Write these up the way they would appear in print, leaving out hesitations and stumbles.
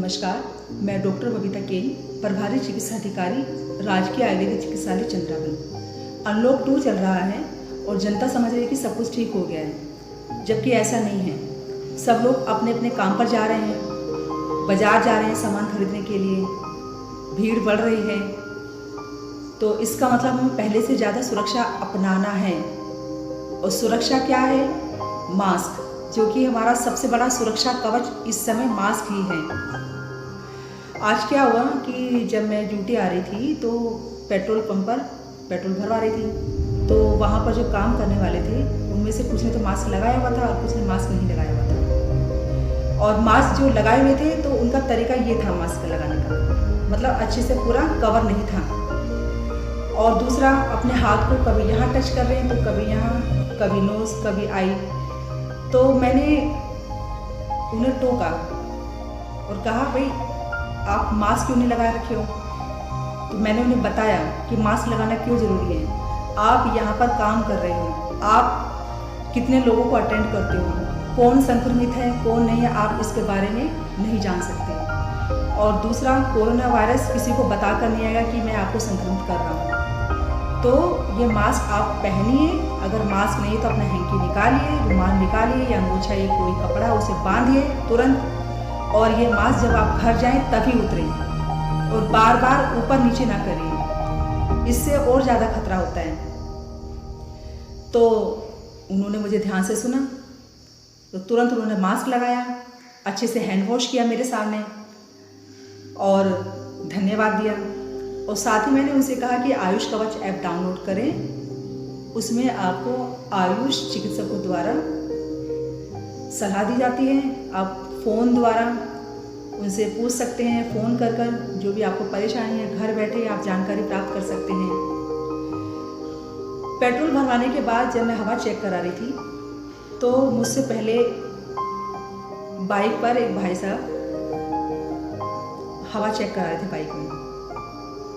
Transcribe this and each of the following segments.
नमस्कार, मैं डॉक्टर बबीता केन, प्रभारी चिकित्सा अधिकारी, राजकीय आयुर्वेदिक चिकित्सालय चंद्रावली। अनलॉक 2 चल रहा है और जनता समझ रही है कि सब कुछ ठीक हो गया है, जबकि ऐसा नहीं है। सब लोग अपने अपने काम पर जा रहे हैं, बाजार जा रहे हैं सामान खरीदने के लिए, भीड़ बढ़ रही है। तो इसका मतलब हमें पहले से ज़्यादा सुरक्षा अपनाना है। और सुरक्षा क्या है? मास्क, जो कि हमारा सबसे बड़ा सुरक्षा कवच इस समय मास्क ही है। आज क्या हुआ कि जब मैं ड्यूटी आ रही थी तो पेट्रोल पंप पर पेट्रोल भरवा रही थी, तो वहाँ पर जो काम करने वाले थे उनमें से कुछ ने तो मास्क लगाया हुआ था और कुछ ने मास्क नहीं लगाया हुआ था। और मास्क जो लगाए हुए थे तो उनका तरीका ये था मास्क लगाने का, मतलब अच्छे से पूरा कवर नहीं था। और दूसरा, अपने हाथ को कभी यहाँ टच कर रहे हैं तो कभी यहाँ, कभी नोज़, कभी आई। तो मैंने उन्हें टोका और कहा, भाई आप मास्क क्यों नहीं लगा रखे हो? तो मैंने उन्हें बताया कि मास्क लगाना क्यों ज़रूरी है। आप यहाँ पर काम कर रहे हो, आप कितने लोगों को अटेंड करते हो, कौन संक्रमित है कौन नहीं है, आप इसके बारे में नहीं जान सकते। और दूसरा, कोरोना वायरस किसी को बताकर नहीं आएगा कि मैं आपको संक्रमित कर रहा हूँ। तो ये मास्क आप पहनिए, अगर मास्क नहीं तो अपना हैंकी निकालिए, रुमाल निकालिए या अंगोछा या कोई कपड़ा उसे बांधिए तुरंत। और ये मास्क जब आप घर जाएं तभी उतरें और बार बार ऊपर नीचे ना करिए, इससे और ज़्यादा खतरा होता है। तो उन्होंने मुझे ध्यान से सुना, तो तुरंत उन्होंने मास्क लगाया, अच्छे से हैंड वॉश किया मेरे सामने और धन्यवाद दिया। और साथ ही मैंने उनसे कहा कि आयुष कवच ऐप डाउनलोड करें, उसमें आपको आयुष चिकित्सकों द्वारा सलाह दी जाती है। आप फ़ोन द्वारा उनसे पूछ सकते हैं, फ़ोन कर कर जो भी आपको परेशानी है, घर बैठे आप जानकारी प्राप्त कर सकते हैं। पेट्रोल भरवाने के बाद जब मैं हवा चेक करा रही थी तो मुझसे पहले बाइक पर एक भाई साहब हवा चेक करा रहे थे बाइक में।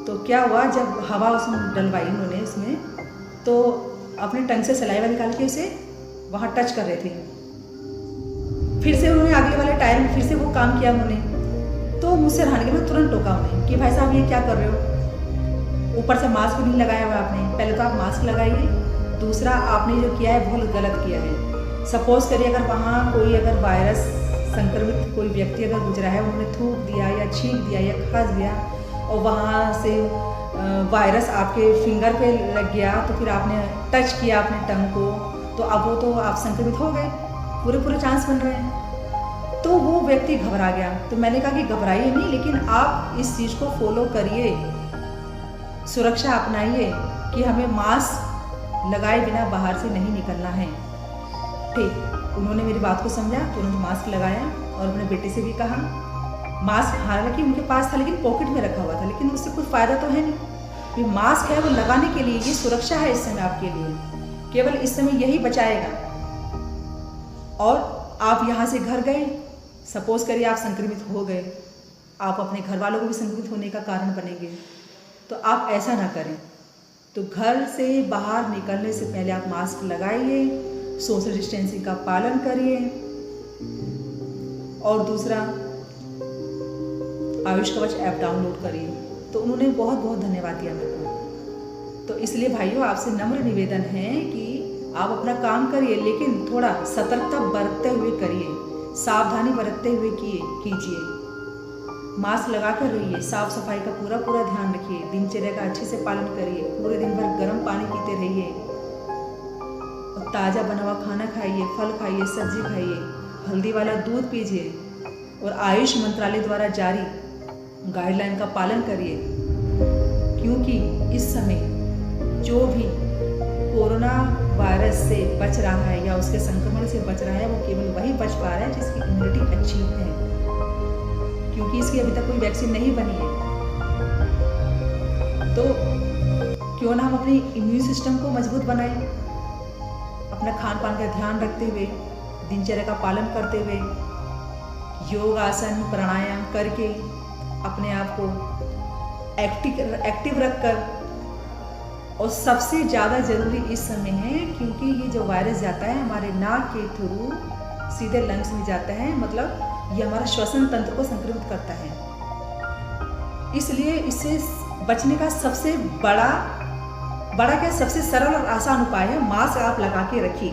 तो क्या हुआ, जब हवा उसमें डलवाई उन्होंने उसमें, तो अपने टंग से सलाइवा निकाल के उसे वहाँ टच कर रहे थे। फिर से उन्होंने आगे वाले टायर में फिर से वो काम किया उन्होंने। तो मुझसे रहने के बाद तुरंत टोका उन्हें कि भाई साहब ये क्या कर रहे हो, ऊपर से मास्क नहीं लगाया हुआ आपने, पहले तो आप मास्क लगाइए। दूसरा, आपने जो किया है बहुत गलत किया है। सपोज करिए अगर वहाँ कोई अगर वायरस संक्रमित कोई व्यक्ति अगर गुजरा है, उन्होंने थूक दिया या छींक दिया या खांस दिया और वहाँ से वायरस आपके फिंगर पे लग गया, तो फिर आपने टच किया अपने टंग को, तो अब वो तो आप संक्रमित हो गए, पूरे चांस बन रहे हैं। तो वो व्यक्ति घबरा गया। तो मैंने कहा कि घबराइए नहीं, लेकिन आप इस चीज़ को फॉलो करिए, सुरक्षा अपनाइए कि हमें मास्क लगाए बिना बाहर से नहीं निकलना है। ठीक, उन्होंने मेरी बात को समझा, तुरंत मास्क लगाया और अपने बेटे से भी कहा। मास्क हालांकि उनके पास था लेकिन पॉकेट में रखा हुआ था, लेकिन उससे कुछ फ़ायदा तो है नहीं। ये मास्क है वो लगाने के लिए, ये सुरक्षा है इस समय आपके लिए, केवल इस समय यही बचाएगा। और आप यहाँ से घर गए, सपोज करिए आप संक्रमित हो गए, आप अपने घर वालों को भी संक्रमित होने का कारण बनेंगे। तो आप ऐसा ना करें। तो घर से बाहर निकलने से पहले आप मास्क लगाइए, सोशल डिस्टेंसिंग का पालन करिए। और दूसरा, आयुष कवच ऐप डाउनलोड करिए। तो उन्होंने बहुत धन्यवाद दिया मेरे को। तो इसलिए भाइयों, आपसे नम्र निवेदन है कि आप अपना काम करिए, लेकिन थोड़ा सतर्कता बरतते हुए करिए, सावधानी बरतते हुए कीजिए। मास्क लगा कर रहिए, साफ सफाई का पूरा ध्यान रखिए, दिनचर्या का अच्छे से पालन करिए, पूरे दिन भर गर्म पानी पीते रहिए और ताज़ा बना हुआ खाना खाइए, फल खाइए, सब्जी खाइए, हल्दी वाला दूध पीजिए और आयुष मंत्रालय द्वारा जारी गाइडलाइन का पालन करिए। क्योंकि इस समय जो भी कोरोना वायरस से बच रहा है या उसके संक्रमण से बच रहा है, वो केवल वही बच पा रहा है जिसकी इम्यूनिटी अच्छी है, क्योंकि इसकी अभी तक कोई वैक्सीन नहीं बनी है। तो क्यों ना हम अपनी इम्यून सिस्टम को मजबूत बनाएं, अपना खान पान का ध्यान रखते हुए, दिनचर्या का पालन करते हुए, योग आसन प्राणायाम करके अपने आप को एक्टिव रखकर। और सबसे ज़्यादा ज़रूरी इस समय है, क्योंकि ये जो वायरस जाता है हमारे नाक के थ्रू सीधे लंग्स में जाता है, मतलब ये हमारा श्वसन तंत्र को संक्रमित करता है। इसलिए इससे बचने का सबसे बड़ा क्या सबसे सरल और आसान उपाय है, मास्क आप लगा के रखिए।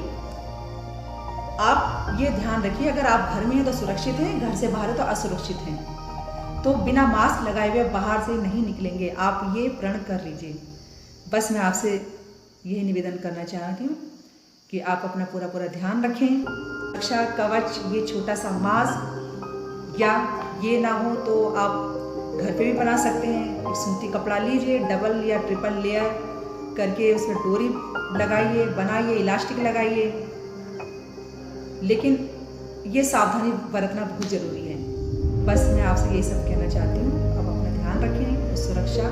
आप ये ध्यान रखिए, अगर आप घर में हैं तो सुरक्षित हैं, घर से बाहर है तो असुरक्षित हैं। तो बिना मास्क लगाए हुए बाहर से नहीं निकलेंगे, आप ये प्रण कर लीजिए। बस मैं आपसे यही निवेदन करना चाहती हूँ कि आप अपना पूरा ध्यान रखें। रक्षा कवच, ये छोटा सा मास्क, या ये ना हो तो आप घर पे भी बना सकते हैं। एक सूती कपड़ा लीजिए, डबल या ट्रिपल लेयर करके उसमें डोरी लगाइए, बनाइए, इलास्टिक लगाइए। लेकिन ये सावधानी बरतना बहुत ज़रूरी है। बस मैं आपसे यही सब कहना चाहती हूँ। अब अपना ध्यान रखें, सुरक्षा